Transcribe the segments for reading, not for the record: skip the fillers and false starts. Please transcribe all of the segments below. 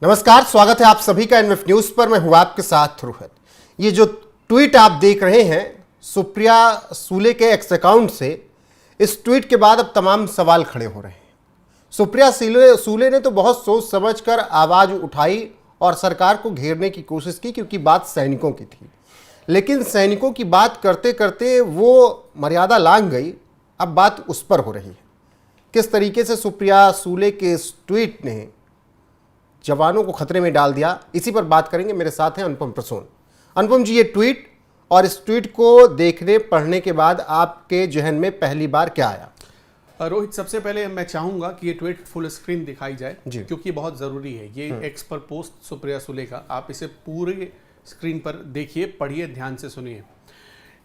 नमस्कार, स्वागत है आप सभी का एनएफ न्यूज पर। मैं हूं आपके साथ रोहित। ये जो ट्वीट आप देख रहे हैं सुप्रिया सूले के एक्स अकाउंट से, इस ट्वीट के बाद अब तमाम सवाल खड़े हो रहे हैं। सुप्रिया सूले ने तो बहुत सोच समझकर आवाज उठाई और सरकार को घेरने की कोशिश की, क्योंकि बात सैनिकों की थी। लेकिन सैनिकों की बात करते करते वो मर्यादा लांघ गई। अब बात उस पर हो रही है। किस तरीके से सुप्रिया सूले के इस ट्वीट ने जवानों को खतरे में डाल दिया, इसी पर बात करेंगे। मेरे साथ हैं अनुपम प्रसून। अनुपम जी, ये ट्वीट और इस ट्वीट को देखने पढ़ने के बाद आपके जहन में पहली बार क्या आया? रोहित, सबसे पहले मैं चाहूंगा कि ये ट्वीट फुल स्क्रीन दिखाई जाए, क्योंकि बहुत ज़रूरी है। ये एक्स पर पोस्ट सुप्रिया सूले का, आप इसे पूरे स्क्रीन पर देखिए, पढ़िए, ध्यान से सुनिए।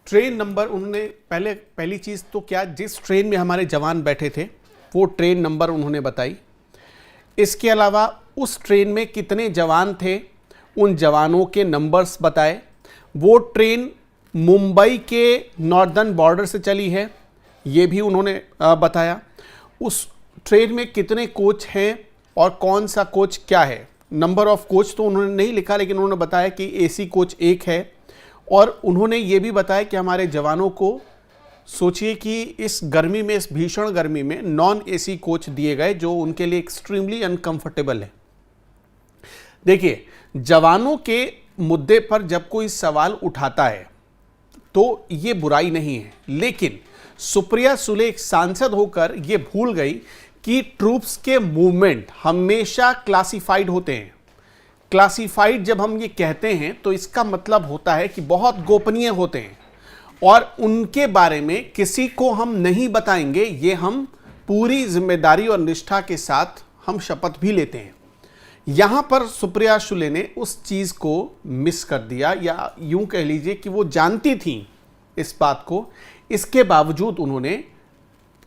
ट्रेन नंबर उन्होंने पहली चीज़ तो क्या, जिस ट्रेन में हमारे जवान बैठे थे वो ट्रेन नंबर उन्होंने बताई। इसके अलावा उस ट्रेन में कितने जवान थे, उन जवानों के नंबर्स बताए। वो ट्रेन मुंबई के नॉर्दर्न बॉर्डर से चली है, ये भी उन्होंने बताया। उस ट्रेन में कितने कोच हैं और कौन सा कोच क्या है। नंबर ऑफ कोच तो उन्होंने नहीं लिखा, लेकिन उन्होंने बताया कि एसी कोच एक है। और उन्होंने ये भी बताया कि हमारे जवानों को, सोचिए कि इस गर्मी में, इस भीषण गर्मी में नॉन एसी कोच दिए गए, जो उनके लिए एक्सट्रीमली अनकंफर्टेबल है। देखिए, जवानों के मुद्दे पर जब कोई सवाल उठाता है तो ये बुराई नहीं है, लेकिन सुप्रिया सूले एक सांसद होकर ये भूल गई कि ट्रूप्स के मूवमेंट हमेशा क्लासिफाइड होते हैं। क्लासिफाइड जब हम ये कहते हैं तो इसका मतलब होता है कि बहुत गोपनीय होते हैं और उनके बारे में किसी को हम नहीं बताएंगे। ये हम पूरी जिम्मेदारी और निष्ठा के साथ हम शपथ भी लेते हैं। यहां पर सुप्रिया सूले ने उस चीज को मिस कर दिया, या यूं कह लीजिए कि वो जानती थी इस बात को, इसके बावजूद उन्होंने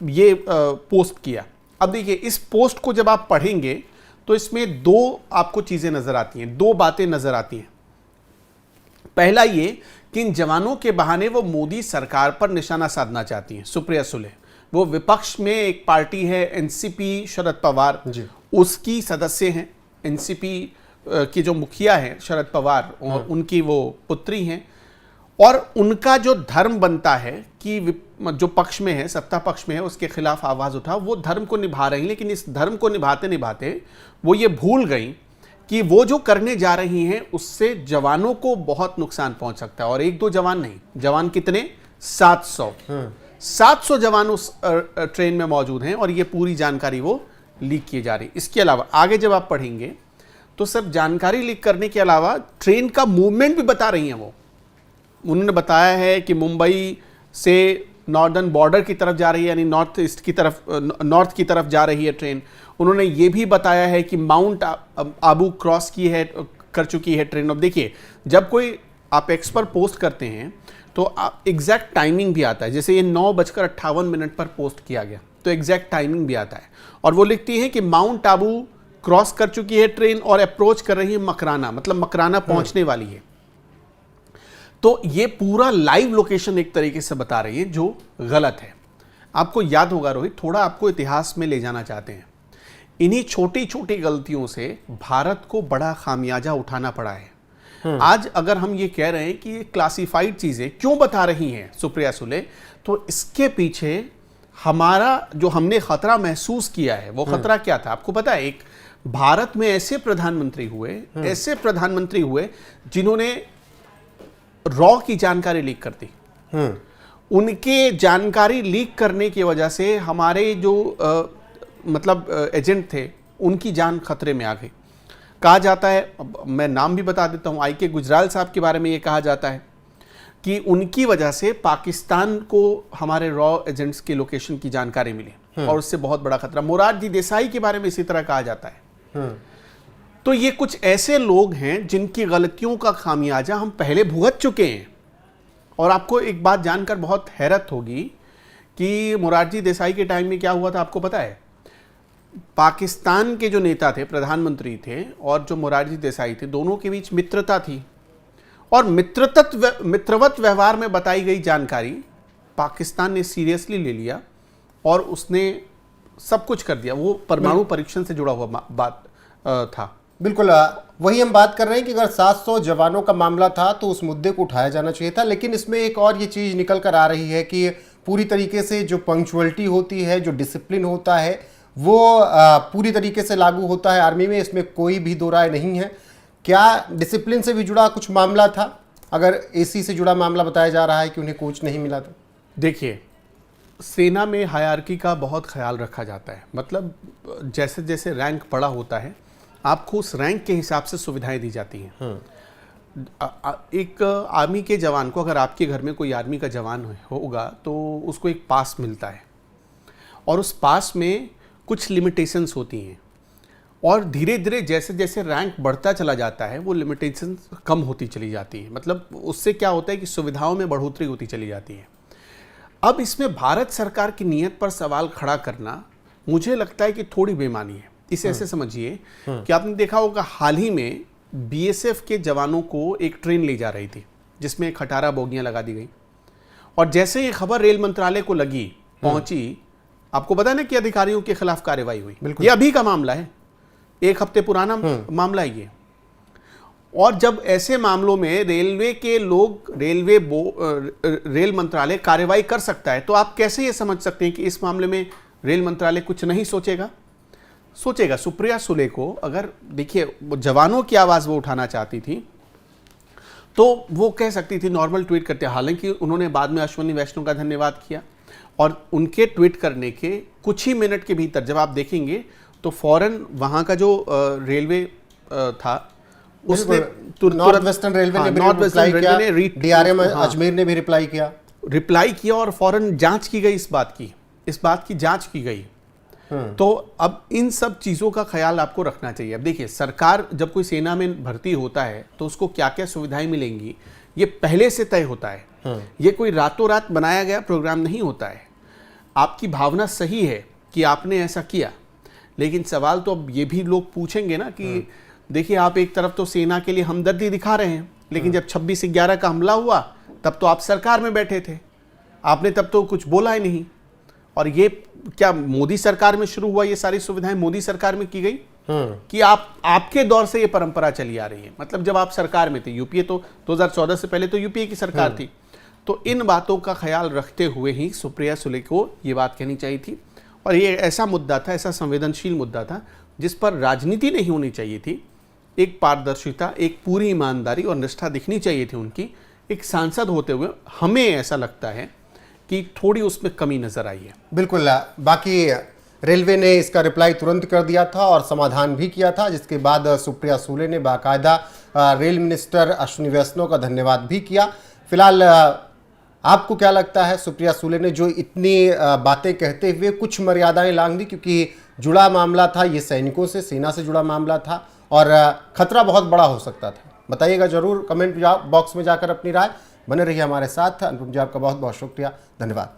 ये पोस्ट किया। अब देखिए, इस पोस्ट को जब आप पढ़ेंगे तो इसमें दो आपको चीजें नजर आती हैं, दो बातें नजर आती हैं। पहला ये कि इन जवानों के बहाने वो मोदी सरकार पर निशाना साधना चाहती हैं सुप्रिया सूले। वो विपक्ष में एक पार्टी है एनसीपी, शरद पवार उसकी सदस्य हैं। एनसीपी की जो मुखिया हैं शरद पवार, और उनकी वो पुत्री हैं। और उनका जो धर्म बनता है कि जो पक्ष में है, सत्ता पक्ष में है, उसके खिलाफ आवाज उठाओ, वो धर्म को निभा रही हैं। लेकिन इस धर्म को निभाते निभाते वो ये भूल गई कि वो जो करने जा रही हैं उससे जवानों को बहुत नुकसान पहुंच सकता है। और एक दो जवान नहीं, जवान कितने, 700 जवान उस ट्रेन में मौजूद हैं, और ये पूरी जानकारी वो लीक की जा रही। इसके अलावा आगे जब आप पढ़ेंगे तो सिर्फ जानकारी लीक करने के अलावा ट्रेन का मूवमेंट भी बता रही हैं। वो उन्होंने बताया है कि मुंबई से नॉर्दर्न बॉर्डर की तरफ जा रही है, यानी नॉर्थ ईस्ट की तरफ, नॉर्थ की तरफ जा रही है ट्रेन। उन्होंने ये भी बताया है कि माउंट आबू क्रॉस कर चुकी है ट्रेन। अब देखिए, जब कोई आप एक्स पर पोस्ट करते हैं तो एग्जैक्ट टाइमिंग भी आता है। जैसे ये 9:58 पर पोस्ट किया गया तो एग्जैक्ट टाइमिंग भी आता है, और वो लिखती है कि माउंट आबू क्रॉस कर चुकी है ट्रेन और अप्रोच कर रही है मकराना, मतलब मकराना पहुंचने वाली है। तो ये पूरा लाइव लोकेशन एक तरीके से बता रही है, जो गलत है। आपको याद होगा रोहित, थोड़ा आपको इतिहास में ले जाना चाहते हैं। इन्हीं छोटी छोटी गलतियों से भारत को बड़ा खामियाजा उठाना पड़ा है। आज अगर हम ये कह रहे हैं कि ये क्लासिफाइड चीजें क्यों बता रही हैं सुप्रिया सूले, तो इसके पीछे हमारा जो हमने खतरा महसूस किया है, वो खतरा क्या था आपको पता है? एक भारत में ऐसे प्रधानमंत्री हुए जिन्होंने रॉ की जानकारी लीक कर दी। उनके जानकारी लीक करने की वजह से हमारे जो एजेंट थे, उनकी जान खतरे में आ गई। कहा जाता है, मैं नाम भी बता देता हूं, IK गुजराल साहब के बारे में ये कहा जाता है कि उनकी वजह से पाकिस्तान को हमारे रॉ एजेंट्स के लोकेशन की जानकारी मिली, और उससे बहुत बड़ा खतरा। मोरारजी देसाई के बारे में इसी तरह कहा जाता है। तो ये कुछ ऐसे लोग हैं जिनकी गलतियों का खामियाजा हम पहले भुगत चुके हैं। और आपको एक बात जानकर बहुत हैरत होगी कि मोरारजी देसाई के टाइम में क्या हुआ था, आपको पता है? पाकिस्तान के जो नेता थे, प्रधानमंत्री थे, और जो मोरारजी देसाई थे, दोनों के बीच मित्रता थी। और मित्रवत व्यवहार में बताई गई जानकारी पाकिस्तान ने सीरियसली ले लिया और उसने सब कुछ कर दिया। वो परमाणु परीक्षण से जुड़ा हुआ बात था। बिल्कुल वही हम बात कर रहे हैं कि अगर 700 जवानों का मामला था तो उस मुद्दे को उठाया जाना चाहिए था, लेकिन इसमें एक और ये चीज़ निकल कर आ रही है कि पूरी तरीके से जो पंक्चुअलिटी होती है, जो डिसिप्लिन होता है, वो पूरी तरीके से लागू होता है आर्मी में, इसमें कोई भी दो राय नहीं है। क्या डिसिप्लिन से भी जुड़ा कुछ मामला था? अगर एसी से जुड़ा मामला बताया जा रहा है कि उन्हें कोच नहीं मिला तो? देखिए, सेना में हायरार्की का बहुत ख्याल रखा जाता है। मतलब जैसे जैसे रैंक बड़ा होता है, आपको उस रैंक के हिसाब से सुविधाएं दी जाती हैं। एक आर्मी के जवान को, अगर आपके घर में कोई आर्मी का जवान होगा तो उसको एक पास मिलता है, और उस पास में कुछ लिमिटेशंस होती हैं, और धीरे धीरे जैसे जैसे रैंक बढ़ता चला जाता है वो लिमिटेशंस कम होती चली जाती है। मतलब उससे क्या होता है कि सुविधाओं में बढ़ोतरी होती चली जाती है। अब इसमें भारत सरकार की नीयत पर सवाल खड़ा करना मुझे लगता है कि थोड़ी बेईमानी है। इसे ऐसे समझिए कि आपने देखा होगा, हाल ही में बीएसएफ के जवानों को एक ट्रेन ले जा रही थी जिसमें 18 बोगियां लगा दी गई, और जैसे ये खबर रेल मंत्रालय को लगी, पहुंची, आपको पता है ना कि अधिकारियों के खिलाफ कार्रवाई हुई। ये अभी का मामला है, 1 हफ्ते पुराना मामला है ये। और जब ऐसे मामलों में रेलवे के लोग, रेल मंत्रालय कार्रवाई कर सकता है, तो आप कैसे ये समझ सकते हैं कि इस मामले में रेल मंत्रालय कुछ नहीं सोचेगा? सोचेगा। सुप्रिया सुले को अगर, देखिए, वो जवानों की आवाज़ वो उठाना चाहती थी तो वो कह सकती थी, नॉर्मल ट्वीट करते। हालांकि उन्होंने बाद में अश्विनी वैष्णव का धन्यवाद किया, और उनके ट्वीट करने के कुछ ही मिनट के भीतर जब आप देखेंगे तो फौरन वहाँ का जो रेलवे था उसने नॉर्थ वेस्टर्न रेलवे ने डीआरएम अजमेर ने भी रिप्लाई किया, और फौरन जांच की गई, इस बात की जांच की गई। तो अब इन सब चीज़ों का ख्याल आपको रखना चाहिए। अब देखिए, सरकार जब कोई सेना में भर्ती होता है तो उसको क्या क्या सुविधाएं मिलेंगी ये पहले से तय होता है। ये कोई रातों रात बनाया गया प्रोग्राम नहीं होता है। आपकी भावना सही है कि आपने ऐसा किया, लेकिन सवाल तो अब ये भी लोग पूछेंगे ना कि देखिए, आप एक तरफ तो सेना के लिए हमदर्दी दिखा रहे हैं, लेकिन जब 26/11 का हमला हुआ तब तो आप सरकार में बैठे थे, आपने तब तो कुछ बोला ही नहीं। और ये क्या मोदी सरकार में शुरू हुआ? ये सारी सुविधाएं मोदी सरकार में की गई कि आपके दौर से ये परंपरा चली आ रही है। मतलब जब आप सरकार में थे, यूपीए तो 2014 से पहले तो यूपीए की सरकार थी। तो इन बातों का ख्याल रखते हुए ही सुप्रिया सुले को ये बात कहनी चाहिए थी। और ये ऐसा मुद्दा था, ऐसा संवेदनशील मुद्दा था जिस पर राजनीति नहीं होनी चाहिए थी। एक पारदर्शिता, एक पूरी ईमानदारी और निष्ठा दिखनी चाहिए थी उनकी। एक सांसद होते हुए हमें ऐसा लगता है कि थोड़ी उसमें कमी नजर आई है। बिल्कुल। बाकी रेलवे ने इसका रिप्लाई तुरंत कर दिया था और समाधान भी किया था, जिसके बाद सुप्रिया सुले ने बाकायदा रेल मिनिस्टर अश्विनी वैष्णव का धन्यवाद भी किया। फिलहाल आपको क्या लगता है, सुप्रिया सुले ने जो इतनी बातें कहते हुए कुछ मर्यादाएं लांघ दी, क्योंकि जुड़ा मामला था, ये सैनिकों से, सेना से जुड़ा मामला था और खतरा बहुत बड़ा हो सकता था? बताइएगा जरूर कमेंट बॉक्स में जाकर अपनी राय। बने रहिए हमारे साथ। अनुपम जी, आपका बहुत बहुत शुक्रिया, धन्यवाद।